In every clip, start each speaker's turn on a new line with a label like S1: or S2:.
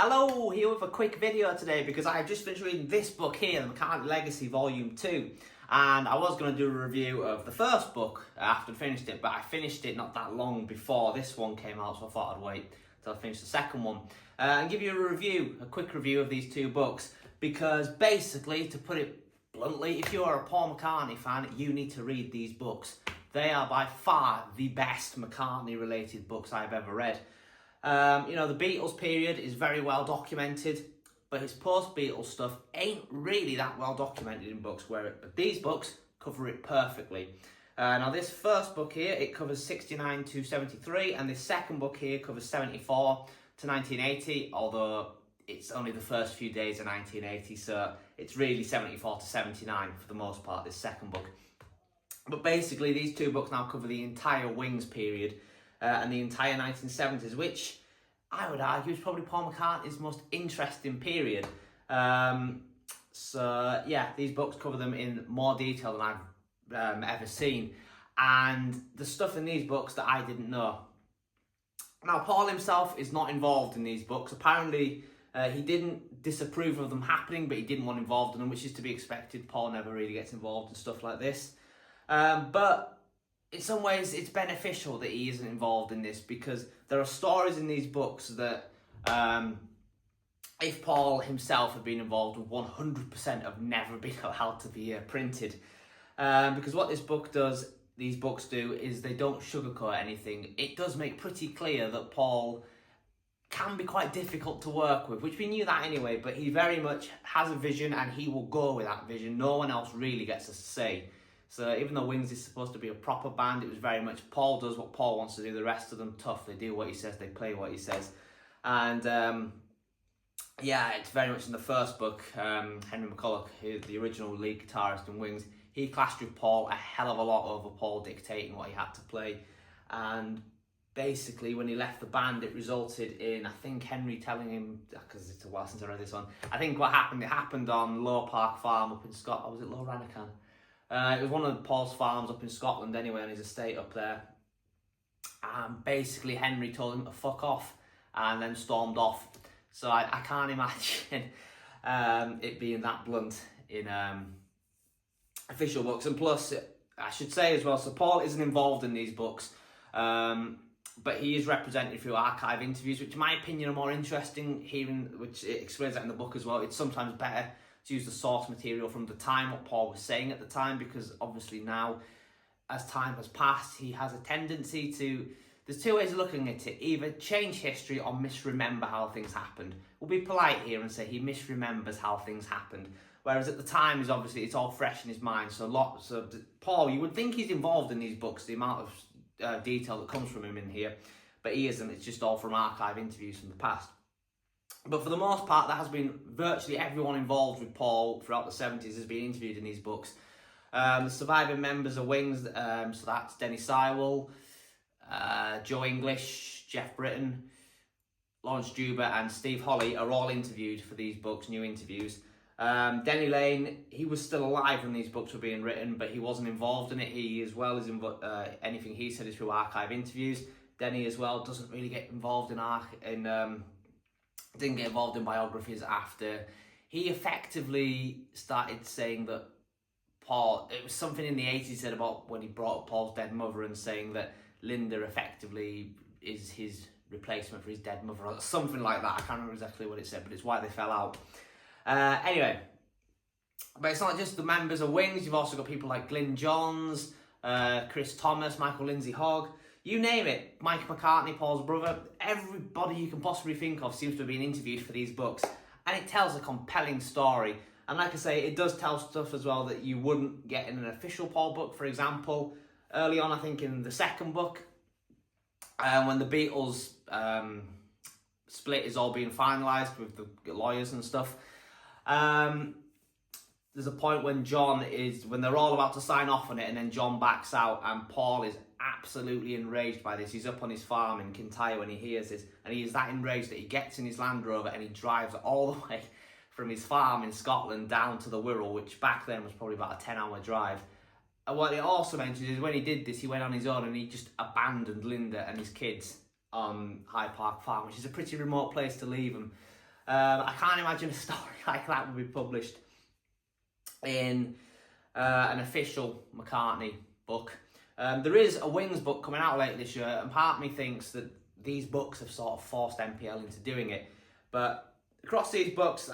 S1: Hello, here with a quick video today because I've just finished reading this book here, the McCartney Legacy Volume 2. And I was going to do a review of the first book after I finished it, but I finished it not that long before this one came out, so I thought I'd wait until I finished the second one. And give you a quick review of these two books, because basically, to put it bluntly, if you're a Paul McCartney fan, you need to read these books. They are by far the best McCartney-related books I've ever read. The Beatles period is very well documented, but his post-Beatles stuff ain't really that well documented in books, but these books cover it perfectly. Now this first book here, it covers 69 to 73, and this second book here covers 74 to 1980, although it's only the first few days of 1980, so it's really 74 to 79 for the most part, this second book. But basically, these two books now cover the entire Wings period, and the entire 1970s, which I would argue is probably Paul McCartney's most interesting period. So yeah, these books cover them in more detail than I've ever seen. And the stuff in these books that I didn't know. Now, Paul himself is not involved in these books. Apparently, he didn't disapprove of them happening, but he didn't want involved in them, which is to be expected. Paul never really gets involved in stuff like this. But in some ways, it's beneficial that he isn't involved in this, because there are stories in these books that, if Paul himself had been involved, would 100% have never been allowed to be printed. Because what these books do, is they don't sugarcoat anything. It does make pretty clear that Paul can be quite difficult to work with, which we knew that anyway, but he very much has a vision and he will go with that vision. No one else really gets a say. So even though Wings is supposed to be a proper band, it was very much Paul does what Paul wants to do. The rest of them, tough. They do what he says. They play what he says. And it's very much in the first book, Henry McCulloch, who's the original lead guitarist in Wings, he clashed with Paul a hell of a lot over Paul dictating what he had to play. And basically, when he left the band, it resulted in, I think, Henry telling him, because it's a while since I read this one, I think what happened, it happened on Low Park Farm up in Scotland. Was it Low Ranacan? It was one of Paul's farms up in Scotland anyway, on his estate up there. And basically Henry told him to fuck off and then stormed off. So I can't imagine it being that blunt in official books. And plus, I should say as well, so Paul isn't involved in these books, but he is represented through archive interviews, which in my opinion are more interesting, which it explains that in the book as well. It's sometimes better to use the source material from the time, what Paul was saying at the time, because obviously now, as time has passed, he has a tendency to, there's two ways of looking at it, either change history or misremember how things happened. We'll be polite here and say he misremembers how things happened, whereas at the time, it's all fresh in his mind. So Paul, you would think he's involved in these books, the amount of detail that comes from him in here, but he isn't. It's just all from archive interviews from the past. But for the most part, there has been virtually everyone involved with Paul throughout the 70s has been interviewed in these books. The surviving members of Wings, so that's Denny Sywell, Joe English, Jeff Britton, Lawrence Juba and Steve Holly are all interviewed for these books, new interviews. Denny Lane, he was still alive when these books were being written, but he wasn't involved in it. He, as well as anything he said, is through archive interviews. Denny as well doesn't really get involved didn't get involved in biographies after. He effectively started saying that Paul, it was something in the 80s he said about when he brought up Paul's dead mother and saying that Linda effectively is his replacement for his dead mother, or something like that. I can't remember exactly what it said, but it's why they fell out. Anyway, but it's not just the members of Wings, you've also got people like Glyn Johns, Chris Thomas, Michael Lindsay Hogg, you name it, Mike McCartney, Paul's brother, everybody you can possibly think of seems to have been interviewed for these books. And it tells a compelling story. And like I say, it does tell stuff as well that you wouldn't get in an official Paul book. For example, early on, I think in the second book, when the Beatles split is all being finalised with the lawyers and stuff, there's a point when when they're all about to sign off on it, and then John backs out, and Paul is absolutely enraged by this. He's up on his farm in Kintyre when he hears this, and he is that enraged that he gets in his Land Rover and he drives all the way from his farm in Scotland down to the Wirral, which back then was probably about a 10-hour drive. And what it also mentions is when he did this, he went on his own and he just abandoned Linda and his kids on High Park Farm, which is a pretty remote place to leave them. I can't imagine a story like that would be published in an official McCartney book. There is a Wings book coming out later this year, and part of me thinks that these books have sort of forced MPL into doing it. But across these books,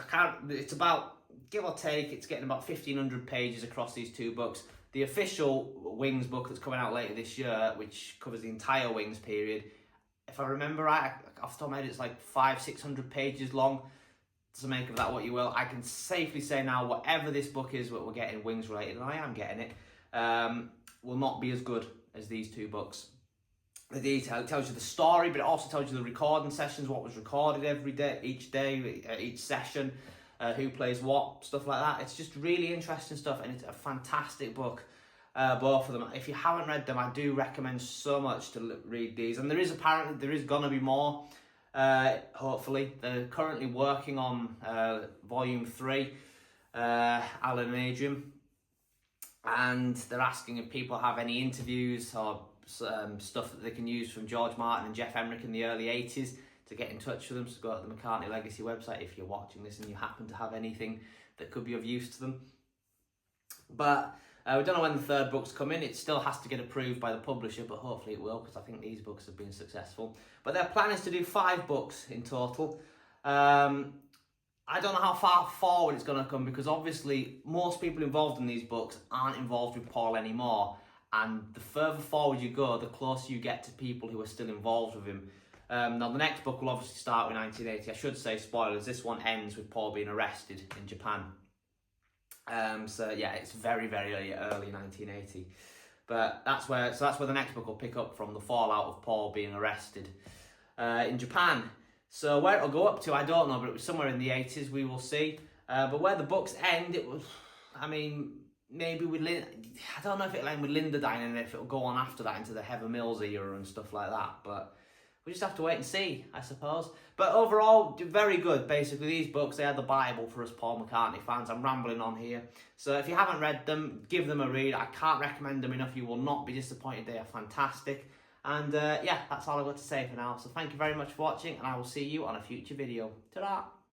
S1: it's about, give or take, it's getting about 1,500 pages across these two books. The official Wings book that's coming out later this year, which covers the entire Wings period, if I remember right, off the top of my head, it's like 500-600 pages long. So make of that what you will. I can safely say now, whatever this book is, what we're getting Wings related, and I am getting it, will not be as good as these two books. The detail, it tells you the story, but it also tells you the recording sessions, what was recorded every day, each session, who plays what, stuff like that. It's just really interesting stuff, and it's a fantastic book, both of them. If you haven't read them, I do recommend so much to read these. And there is going to be more, hopefully. They're currently working on volume 3, Alan and Adrian, and they're asking if people have any interviews or stuff that they can use from George Martin and Jeff Emerick in the early 80s to get in touch with them. So go to the McCartney Legacy website if you're watching this and you happen to have anything that could be of use to them. But we don't know when the third book's coming. It still has to get approved by the publisher, but hopefully it will, because I think these books have been successful. But their plan is to do 5 books in total. I don't know how far forward it's going to come, because obviously most people involved in these books aren't involved with Paul anymore. And the further forward you go, the closer you get to people who are still involved with him. Now, the next book will obviously start with 1980. I should say, spoilers, this one ends with Paul being arrested in Japan. So yeah, it's very, very early 1980. But that's where the next book will pick up from, the fallout of Paul being arrested in Japan. So where it'll go up to, I don't know, but it was somewhere in the 80s, we will see. But where the books end, it was, I mean, maybe with I don't know if it'll end with Linda dying and if it'll go on after that into the Heather Mills era and stuff like that. But we just have to wait and see, I suppose. But overall, very good. Basically, these books, they are the Bible for us Paul McCartney fans. I'm rambling on here. So if you haven't read them, give them a read. I can't recommend them enough. You will not be disappointed. They are fantastic. And yeah, that's all I've got to say for now. So thank you very much for watching, and I will see you on a future video. Ta-da!